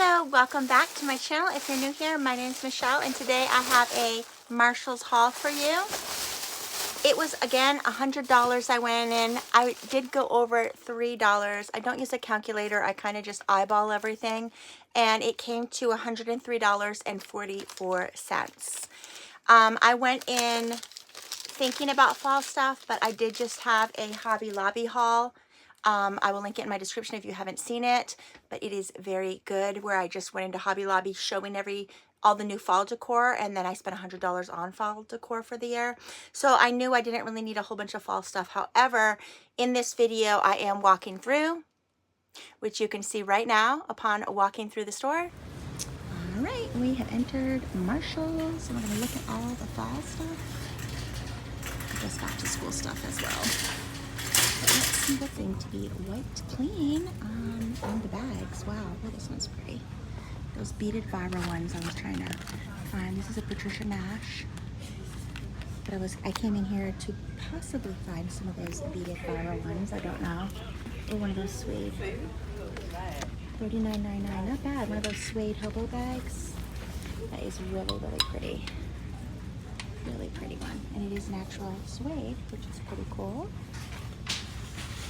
Hello, welcome back to my channel. If you're new here, my name is Michelle, and today I have a Marshall's haul for you. It was, again, $100 I went in. I did go over $3. I don't use a calculator. I kind of just eyeball everything, and it came to $103.44. I went in thinking about fall stuff, but I did just have a Hobby Lobby haul. I will link it in my description if you haven't seen it, but it is very good, where I just went into Hobby Lobby showing all the new fall decor, and then I spent $100 on fall decor for the year. So I knew I didn't really need a whole bunch of fall stuff. However, in this video, I am walking through, which you can see right now upon walking through the store. All right, we have entered Marshall's, and we're going to look at all the fall stuff. Just back to school stuff as well. But let's see what's going to be wiped clean on the bags. Wow, well, this one's pretty. Those beaded viral ones I was trying to find. This is a Patricia Nash. But I came in here to possibly find some of those beaded viral ones. I don't know. Or one of those suede. $39.99. Not bad. One of those suede hobo bags. That is really, really pretty. Really pretty one. And it is natural suede, which is pretty cool.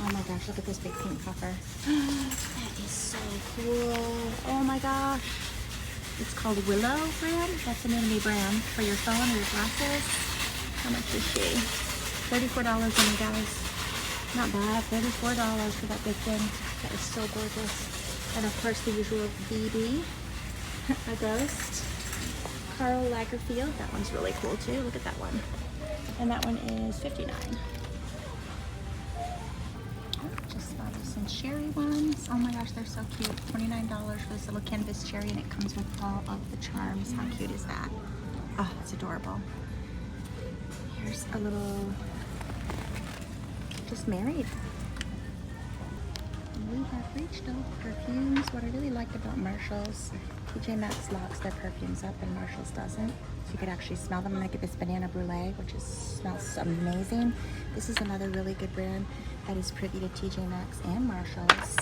Oh my gosh, look at this big pink puffer. That is so cool. Oh my gosh. It's called Willow brand. That's a new brand for your phone or your glasses. How much is she? $34 on it, guys. Not bad. $34 for that big thing. That is so gorgeous. And of course the usual BB. A ghost. Karl Lagerfeld. That one's really cool too. Look at that one. And that one is $59. Just thought of some cherry ones. Oh my gosh, they're so cute. $29 for this little canvas cherry, and it comes with all of the charms. How cute is that? Oh, it's adorable. Here's a little, just married. We have reached all the perfumes. What I really liked about Marshall's, TJ Maxx locks their perfumes up and Marshall's doesn't. So you could actually smell them. And I get this Banana Brulee, which smells amazing. This is another really good brand that is privy to TJ Maxx and Marshall's.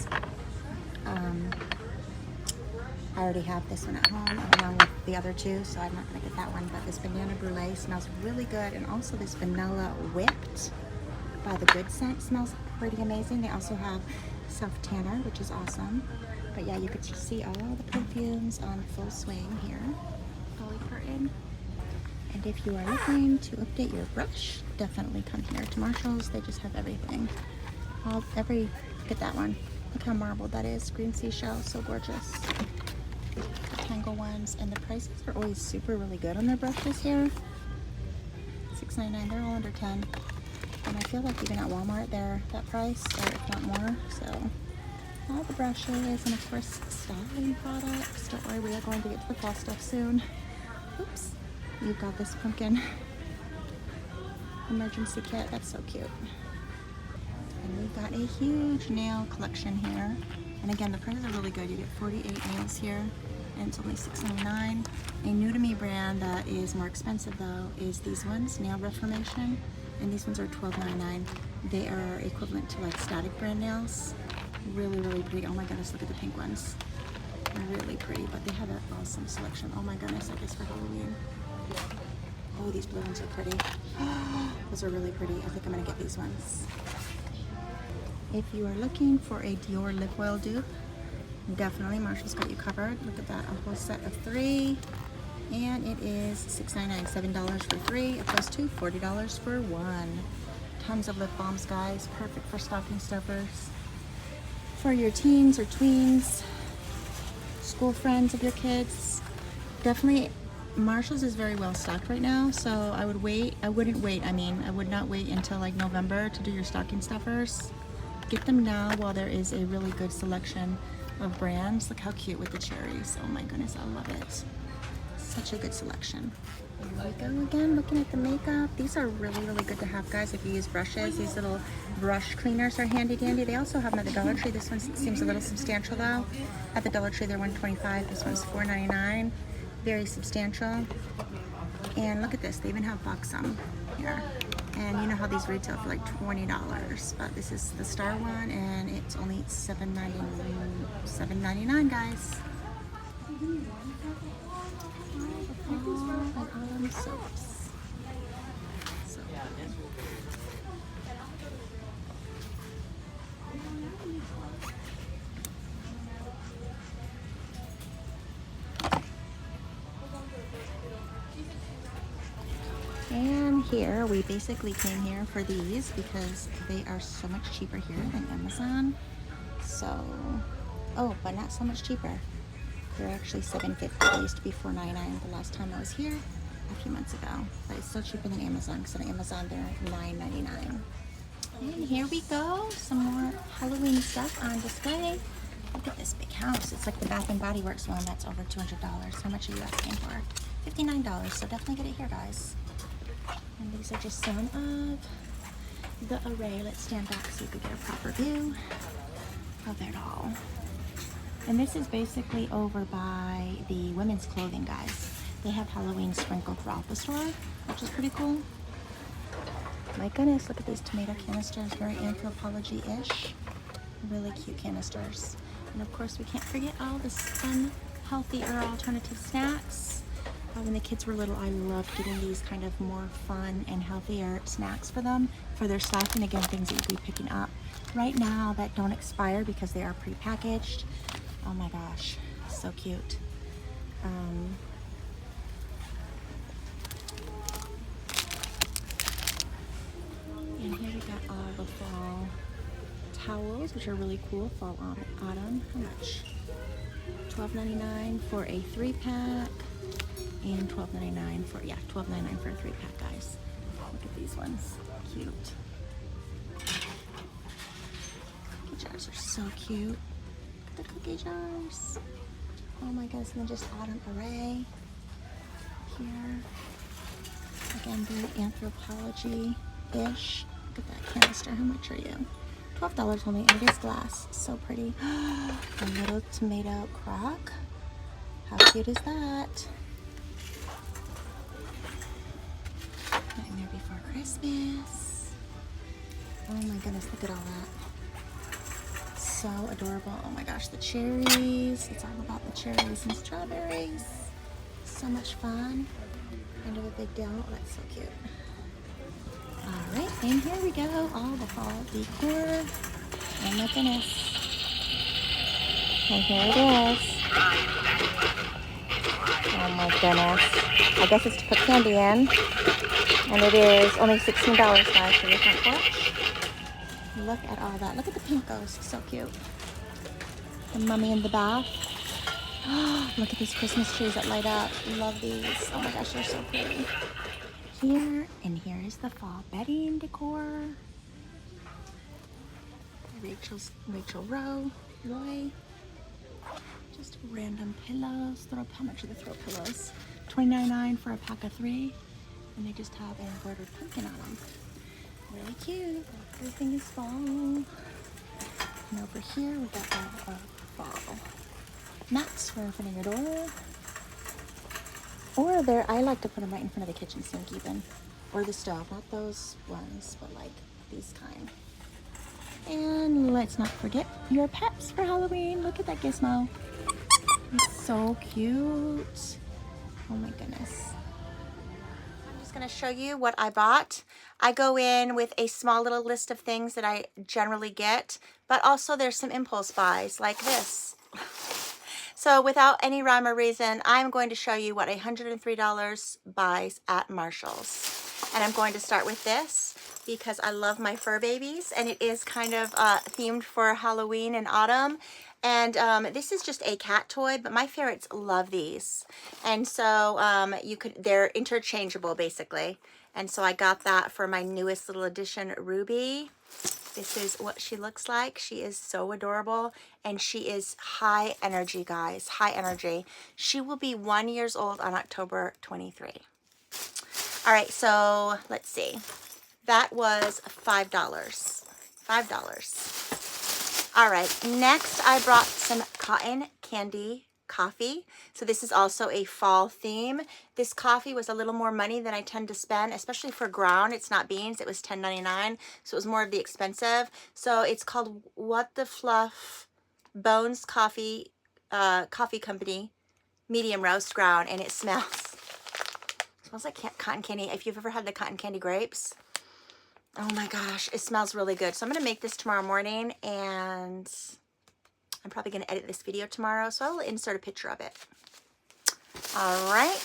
I already have this one at home along with the other two, so I'm not going to get that one. But this Banana Brulee smells really good. And also this Vanilla Whipped by the Good Scent smells pretty amazing. They also have Self-Tanner, which is awesome. But yeah, you could just see all the perfumes on full swing here. Fully curtain. And if you are looking to update your brush, definitely come here to Marshall's. They just have everything. Look at that one. Look how marbled that is. Green seashell, so gorgeous. The Tangle ones, and the prices are always really good on their brushes here. $6.99. They're all under $10. And I feel like even at Walmart they're that price, or if not more. So all the brushes, and of course styling products. Don't worry, we are going to get to the fall stuff soon. Oops. You've got this pumpkin emergency kit. That's so cute. And we've got a huge nail collection here. And again, the prices are really good. You get 48 nails here, and it's only $6.99. A new to me brand that is more expensive though is these ones, Nail Reformation. And these ones are $12.99. They are equivalent to like Static brand nails. Really, really pretty. Oh my goodness, look at the pink ones. Really pretty, but they have an awesome selection. Oh my goodness, I guess for Halloween. Oh, these blue ones are pretty. Those are really pretty. I think I'm gonna get these ones. If you are looking for a Dior lip oil dupe, definitely Marshall's got you covered. Look at that, a whole set of 3. And it is $6.99, $7 for 3, opposed to $40 for 1. Tons of lip balms, guys. Perfect for stocking stuffers. For your teens or tweens, school friends of your kids. Definitely, Marshall's is very well stocked right now, so I would not wait until like November to do your stocking stuffers. Get them now while there is a really good selection of brands. Look how cute with the cherries. Oh my goodness, I love it. Such a good selection. Here we go again, looking at the makeup. These are really, really good to have, guys, if you use brushes. These little brush cleaners are handy dandy. They also have them at the Dollar Tree. This one seems a little substantial though. At the Dollar Tree they're $1.25. This one's $4.99. Very substantial. And look at this, they even have Buxom here. And you know how these retail for like $20, but this is the star one, and it's only $7.99, guys. soaps. So and here, we basically came here for these because they are so much cheaper here than Amazon. So, oh, but not so much cheaper. They're actually $7.50. They used to be $4.99 the last time I was here a few months ago. But it's still cheaper than Amazon because on Amazon they're $9.99. And here we go. Some more Halloween stuff on display. Look at this big house. It's like the Bath and Body Works one that's over $200. How much are you asking for? $59. So definitely get it here, guys. And these are just some of the array. Let's stand back so you can get a proper view of it all. And this is basically over by the women's clothing, guys. They have Halloween sprinkled throughout the store, which is pretty cool. My goodness, look at these tomato canisters, very Anthropology-ish. Really cute canisters. And of course, we can't forget all this fun, healthier alternative snacks. When the kids were little, I loved getting these kind of more fun and healthier snacks for them, for their stuff, and again, things that you'd be picking up right now that don't expire because they are pre-packaged. Oh my gosh, so cute. And here we got all the fall towels, which are really cool. Fall autumn. How much? $12.99 for a 3-pack, and $12.99 for $12.99 for a 3-pack, guys. Look at these ones, cute. Cookie jars are so cute. Look at the cookie jars. Oh my goodness, and then just autumn array here. Again, very Anthropology-ish. Look at that canister. How much are you? $12 only, and it is glass. So pretty. A little tomato crock. How cute is that? Nightmare Before Christmas. Oh my goodness, look at all that. So adorable. Oh my gosh, the cherries. It's all about the cherries and strawberries. So much fun. Kind of a big deal. Oh, that's so cute. Alright, and here we go. All the fall decor. Oh my goodness. And here it is. Oh my goodness. I guess it's to put candy in. And it is only $16, guys, for your front porch. Look at all that. Look at the pink ghost. So cute. The mummy in the bath. Look at these Christmas trees that light up. Love these. Oh my gosh, they're so pretty. Here, and here is the fall bedding decor. Rachel Roy. Just random pillows. How much are the throw pillows? $29.99 for a pack of 3. And they just have an embroidered pumpkin on them. Really cute. Everything is fall. And over here, we got all of fall mats for opening your door. Or there, I like to put them right in front of the kitchen sink even. Or the stove. Not those ones, but like these kind. And let's not forget your pets for Halloween. Look at that gizmo. It's so cute. Oh my goodness. I'm just going to show you what I bought. I go in with a small little list of things that I generally get, but also there's some impulse buys like this. So without any rhyme or reason, I'm going to show you what $103 buys at Marshall's. And I'm going to start with this because I love my fur babies, and it is kind of themed for Halloween and autumn. And this is just a cat toy, but my ferrets love these. And so they're interchangeable basically. And so I got that for my newest little addition, Ruby. This is what she looks like. She is so adorable, and she is high energy, guys, high energy. She will be 1 year old on October 23. All right, so let's see. That was $5. $5. All right, next I brought some cotton candy coffee. So this is also a fall theme. This coffee was a little more money than I tend to spend, especially for ground. It's not beans. It was $10.99, so it was more of the expensive. So it's called What the Fluff Bones Coffee Company medium roast ground, and it smells smells like cotton candy. If you've ever had the cotton candy grapes, oh my gosh, it smells really good. So I'm gonna make this tomorrow morning, and I'm probably gonna edit this video tomorrow, so I'll insert a picture of it. All right,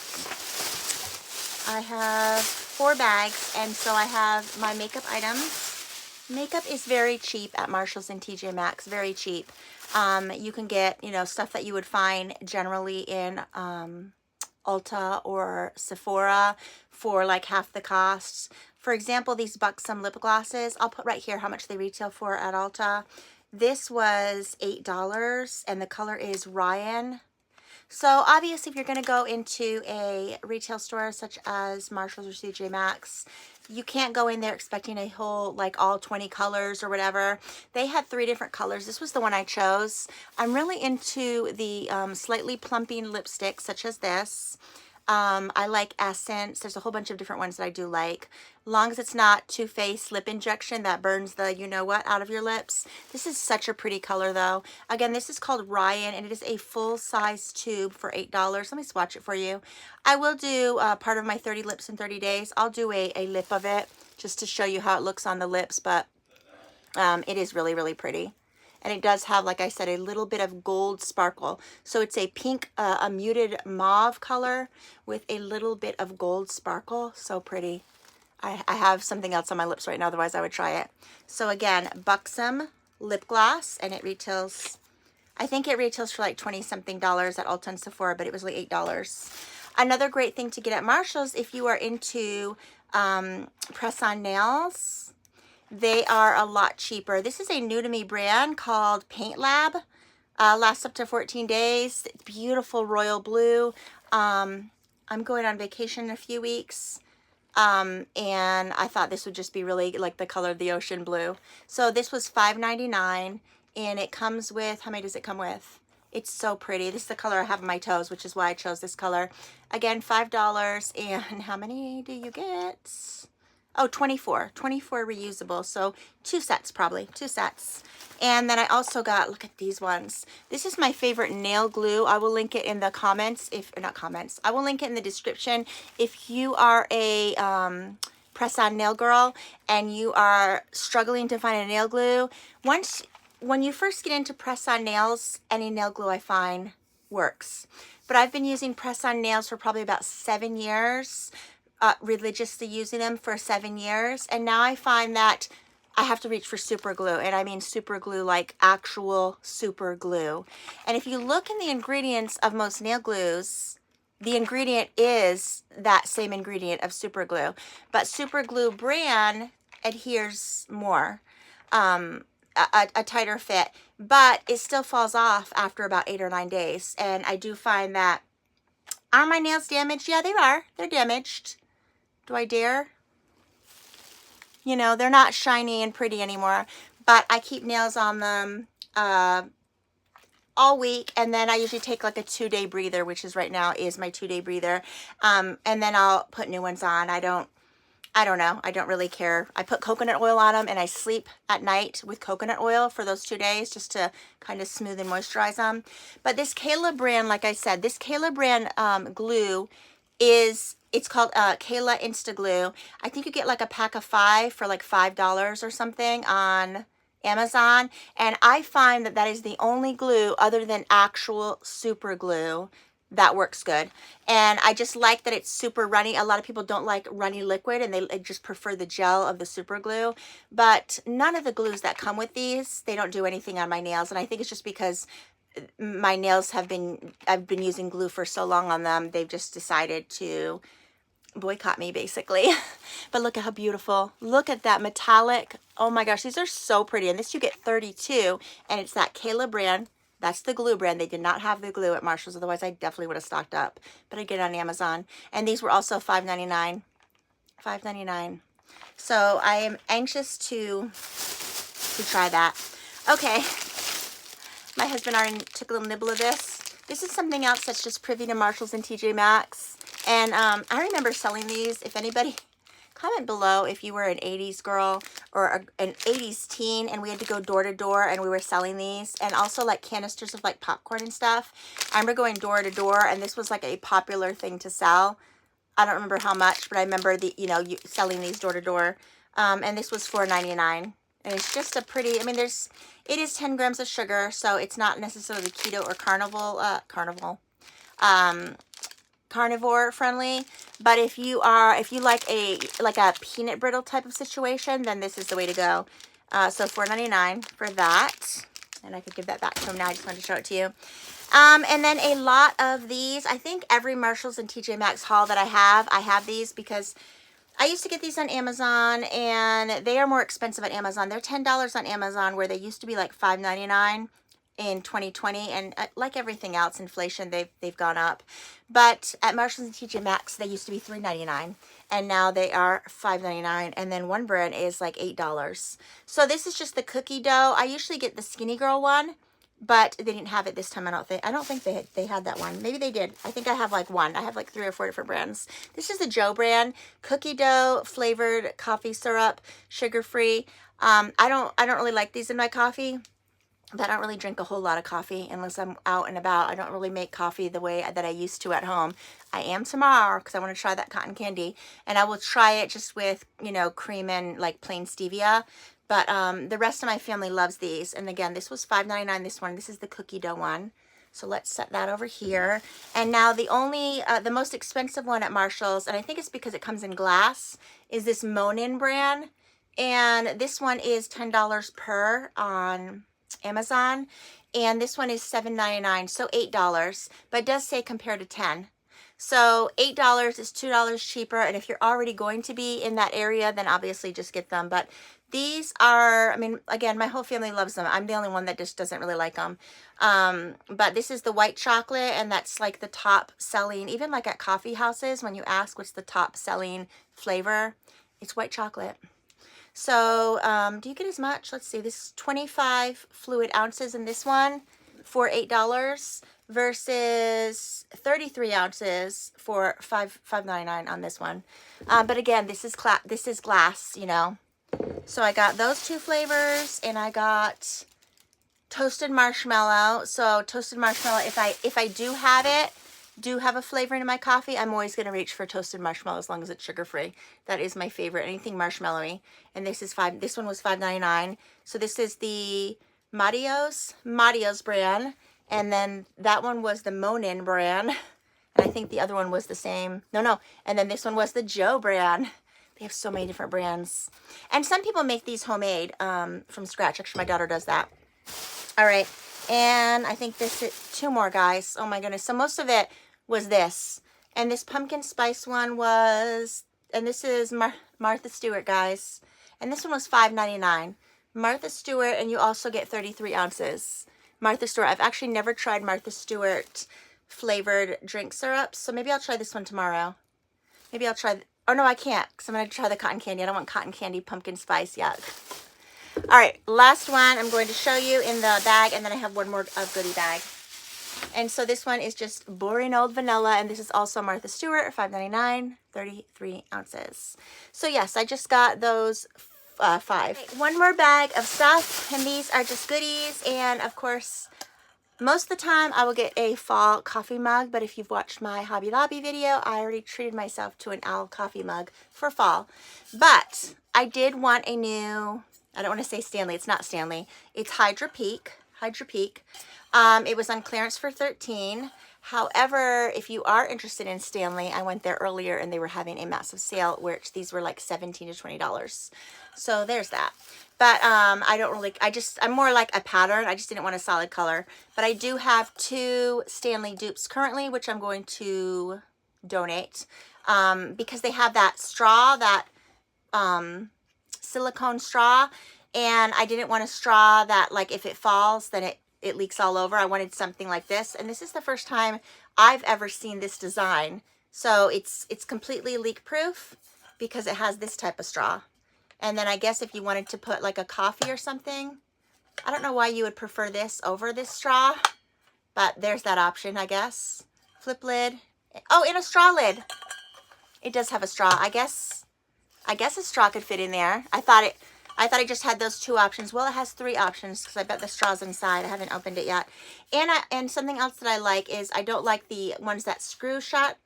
I have 4 bags, and so I have my makeup items. Makeup is very cheap at Marshalls and TJ Maxx, very cheap. You can get, you know, stuff that you would find generally in Ulta or Sephora for like half the costs. For example, these Buxom lip glosses, I'll put right here how much they retail for at Ulta. This was $8, and the color is Ryan. So obviously, if you're going to go into a retail store such as Marshalls or TJ Maxx, you can't go in there expecting a whole, like all 20 colors or whatever. They had 3 different colors. This was the one I chose. I'm really into the slightly plumping lipsticks such as this. I like Essence. There's a whole bunch of different ones that I do like. Long as it's not Too Faced lip injection that burns the you-know-what out of your lips. This is such a pretty color, though. Again, this is called Ryan, and it is a full-size tube for $8. Let me swatch it for you. I will do part of my 30 lips in 30 days. I'll do a lip of it just to show you how it looks on the lips, but it is really, really pretty. And it does have, like I said, a little bit of gold sparkle. So it's a pink, a muted mauve color with a little bit of gold sparkle. So pretty. I have something else on my lips right now, otherwise I would try it. So again, Buxom lip gloss, and it retails, I think it retails for like 20-something dollars at Ulta and Sephora, but it was like $8. Another great thing to get at Marshalls, if you are into press-on nails, they are a lot cheaper. This is a new to me brand called Paint Lab. Lasts up to 14 days. Beautiful royal blue. I'm going on vacation in a few weeks. And I thought this would just be really like the color of the ocean blue. So this was $5.99, and it comes with, how many does it come with? It's so pretty. This is the color I have on my toes, which is why I chose this color. Again, $5. And how many do you get? Oh, 24 reusable. So 2 sets, probably 2 sets. And then I also got, look at these ones. This is my favorite nail glue. I will link it in the comments, not comments. I will link it in the description. If you are a press-on nail girl and you are struggling to find a nail glue, when you first get into press-on nails, any nail glue I find works. But I've been using press-on nails for probably about 7 years. Religiously using them for 7 years, and now I find that I have to reach for super glue, and I mean super glue, like actual super glue. And if you look in the ingredients of most nail glues, the ingredient is that same ingredient of super glue, but super glue brand adheres more, a tighter fit, but it still falls off after about 8 or 9 days. And I do find that, are my nails damaged? Yeah, they are. They're damaged. Do I dare? You know, they're not shiny and pretty anymore, but I keep nails on them all week, and then I usually take like a 2-day breather, which is right now is my 2-day breather, and then I'll put new ones on. I don't know. I don't really care. I put coconut oil on them, and I sleep at night with coconut oil for those 2 days just to kind of smooth and moisturize them. But this Kayla brand, like I said, this Kayla brand glue is, it's called Kayla Insta Glue. I think you get like a pack of 5 for like $5 or something on Amazon. And I find that that is the only glue other than actual super glue that works good. And I just like that it's super runny. A lot of people don't like runny liquid, and they just prefer the gel of the super glue. But none of the glues that come with these, they don't do anything on my nails. And I think it's just because my nails I've been using glue for so long on them, they've just decided to boycott me, basically. But look at how beautiful. Look at that metallic. Oh my gosh, these are so pretty. And this you get 32, and it's that Kayla brand. That's the glue brand. They did not have the glue at Marshalls, otherwise I definitely would have stocked up. But I get it on Amazon. And these were also $5.99. $5.99. So I am anxious to try that. Okay. My husband already took a little nibble of this. This is something else that's just privy to Marshalls and TJ Maxx. And I remember selling these. If anybody, comment below if you were an 80s girl or an 80s teen and we had to go door to door and we were selling these. And also like canisters of like popcorn and stuff. I remember going door to door, and this was like a popular thing to sell. I don't remember how much, but I remember the, you know, selling these door to door. And this was $4.99. And it's just a pretty, I mean, it is 10 grams of sugar, so it's not necessarily keto or carnivore friendly. But if you like a peanut brittle type of situation, then this is the way to go. So $4.99 for that. And I could give that back to him now. I just wanted to show it to you. And then a lot of these, I think every Marshalls and TJ Maxx haul that I have these because I used to get these on Amazon, and they are more expensive on Amazon. They're $10 on Amazon, where they used to be like $5.99 in 2020. And like everything else, inflation, they've gone up. But at Marshalls and TJ Maxx, they used to be $3.99, and now they are $5.99. And then one brand is like $8. So this is just the cookie dough. I usually get the Skinny Girl one, but they didn't have it this time. I don't think they had that one. Maybe they did. I think I have like one. I have like 3 or 4 different brands. This is the Joe brand, cookie dough flavored coffee syrup, sugar free. I don't really like these in my coffee, but I don't really drink a whole lot of coffee unless I'm out and about. I don't really make coffee the way that I used to at home. I am tomorrow because I want to try that cotton candy, and I will try it just with, you know, cream and like plain stevia. But the rest of my family loves these. And again, this was $5.99, this one. This is the cookie dough one. So let's set that over here. And now the most expensive one at Marshall's, and I think it's because it comes in glass, is this Monin brand. And this one is $10 per on Amazon. And this one is $7.99, so $8. But it does say compared to 10. So $8 is $2 cheaper. And if you're already going to be in that area, then obviously just get them. But these are, I mean, again, my whole family loves them. I'm the only one that just doesn't really like them. But this is the white chocolate, and that's like the top selling, even like at coffee houses, when you ask what's the top selling flavor, it's white chocolate. So do you get as much? Let's see, this is 25 fluid ounces in this one for $8 versus 33 ounces for $5.99 on this one. But again, this is glass, you know. So I got those 2 flavors, and I got toasted marshmallow. So toasted marshmallow, if I do have a flavor in my coffee, I'm always going to reach for toasted marshmallow as long as it's sugar-free. That is my favorite, anything marshmallowy. And this one was $5.99. So this is the Matio's brand, and then that one was the Monin brand. And I think the other one was the same. No. And then this one was the Joe brand. They have so many different brands. And some people make these homemade from scratch. Actually, my daughter does that. All right. And I think this is 2 more, guys. Oh, my goodness. So most of it was this. And this pumpkin spice one was, and this is Martha Stewart, guys. And this one was $5.99. Martha Stewart, and you also get 33 ounces. Martha Stewart. I've actually never tried Martha Stewart flavored drink syrups. So maybe I'll try this one tomorrow. Maybe I'll try... Oh, no, I can't, because I'm going to try the cotton candy. I don't want cotton candy pumpkin spice yet. All right, last one I'm going to show you in the bag, and then I have one more goodie bag. And so this one is just boring old vanilla, and this is also Martha Stewart, $5.99, 33 ounces. So, yes, I just got those 5. Okay, one more bag of stuff, and these are just goodies, and, of course... Most of the time, I will get a fall coffee mug, but if you've watched my Hobby Lobby video, I already treated myself to an owl coffee mug for fall. But I did want a new, I don't want to say Stanley, it's not Stanley, it's Hydra Peak. It was on clearance for $13. However, if you are interested in Stanley, I went there earlier and they were having a massive sale, which these were like $17 to $20. So there's that. But I'm more like a pattern. I just didn't want a solid color. But I do have 2 Stanley dupes currently, which I'm going to donate. Because they have that straw, that silicone straw. And I didn't want a straw that, like, if it falls, then it leaks all over. I wanted something like this. And this is the first time I've ever seen this design. So it's completely leak proof because it has this type of straw. And then I guess if you wanted to put like a coffee or something, I don't know why you would prefer this over this straw, but there's that option, I guess. Flip lid. Oh, and a straw lid. It does have a straw. I guess a straw could fit in there. I thought it just had those 2 options. Well, it has 3 options because I bet the straw's inside. I haven't opened it yet. And something else that I like is I don't like the ones that screw shut.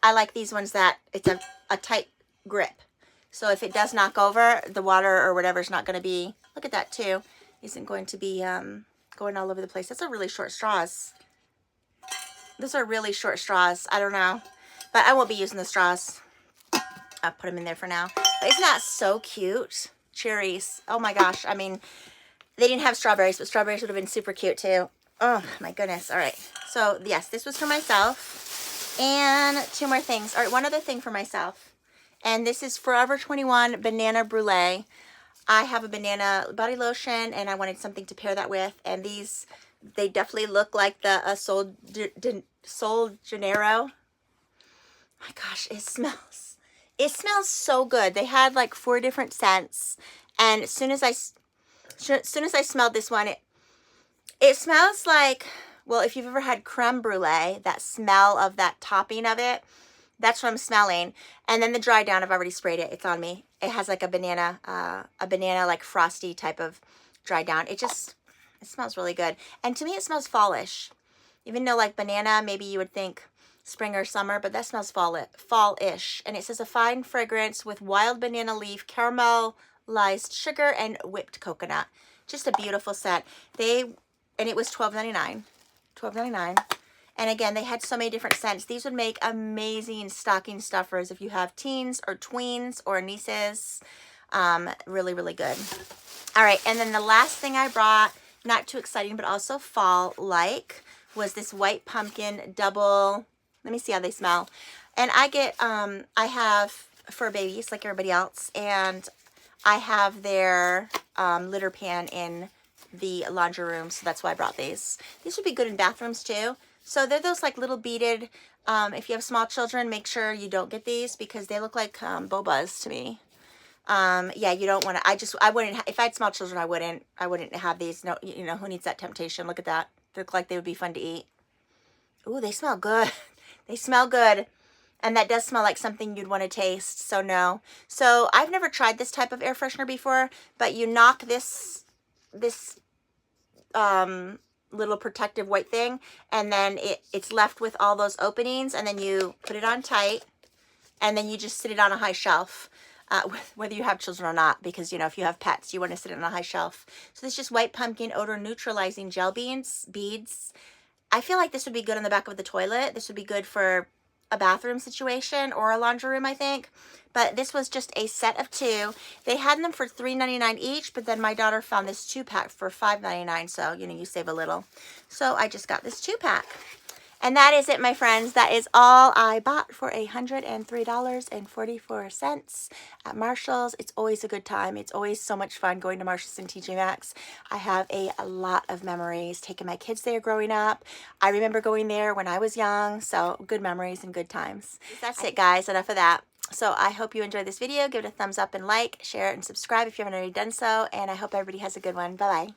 I like these ones that it's a tight grip. So if it does knock over, the water or whatever is not going to be, look at that too, isn't going to be going all over the place. That's a really short straws. Those are really short straws. I don't know. But I won't be using the straws. I'll put them in there for now. But isn't that so cute? Cherries. Oh my gosh. I mean, they didn't have strawberries, but strawberries would have been super cute too. Oh my goodness. All right. So yes, this was for myself. And 2 more things. All right, one other thing for myself. And this is Forever 21 Banana Brulee. I have a banana body lotion, and I wanted something to pair that with. And these, they definitely look like the Sol Janeiro. My gosh, it smells so good. They had like 4 different scents, and as soon as I smelled this one, it smells like, well, if you've ever had creme brulee, that smell of that topping of it, that's what I'm smelling. And then the dry down, I've already sprayed it. It's on me. It has like a banana like frosty type of dry down. It smells really good. And to me, it smells fallish. Even though like banana, maybe you would think spring or summer, but that smells fall-ish. And it says a fine fragrance with wild banana leaf, caramelized sugar, and whipped coconut. Just a beautiful scent. And it was $12.99. $12.99. And again, they had so many different scents. These would make amazing stocking stuffers if you have teens or tweens or nieces. Really, really good. All right, and then the last thing I brought, not too exciting, but also fall-like, was this white pumpkin double. Let me see how they smell. And I have fur babies like everybody else, and I have their litter pan in the laundry room, so that's why I brought these. These would be good in bathrooms too. So they're those like little beaded, if you have small children, make sure you don't get these because they look like bobas to me. Yeah, you don't want to, I wouldn't, if I had small children, I wouldn't have these. No, you know, who needs that temptation? Look at that. They look like they would be fun to eat. Ooh, they smell good. They smell good. And that does smell like something you'd want to taste. So no. So I've never tried this type of air freshener before, but you knock this little protective white thing, and then it's left with all those openings, and then you put it on tight, and then you just sit it on a high shelf, whether you have children or not, because, you know, if you have pets, you want to sit it on a high shelf. So this is just white pumpkin odor neutralizing gel beads. I feel like this would be good on the back of the toilet. This would be good for a bathroom situation or a laundry room, I think. But this was just a set of 2. They had them for $3.99 each, but then my daughter found this 2-pack for $5.99, so, you know, you save a little. So I just got this 2-pack. And that is it, my friends. That is all I bought for $103.44 at Marshall's. It's always a good time. It's always so much fun going to Marshall's and TJ Maxx. I have a lot of memories taking my kids there growing up. I remember going there when I was young, so good memories and good times. That's it, guys. Enough of that. So I hope you enjoyed this video. Give it a thumbs up and like, share it, and subscribe if you haven't already done so. And I hope everybody has a good one. Bye-bye.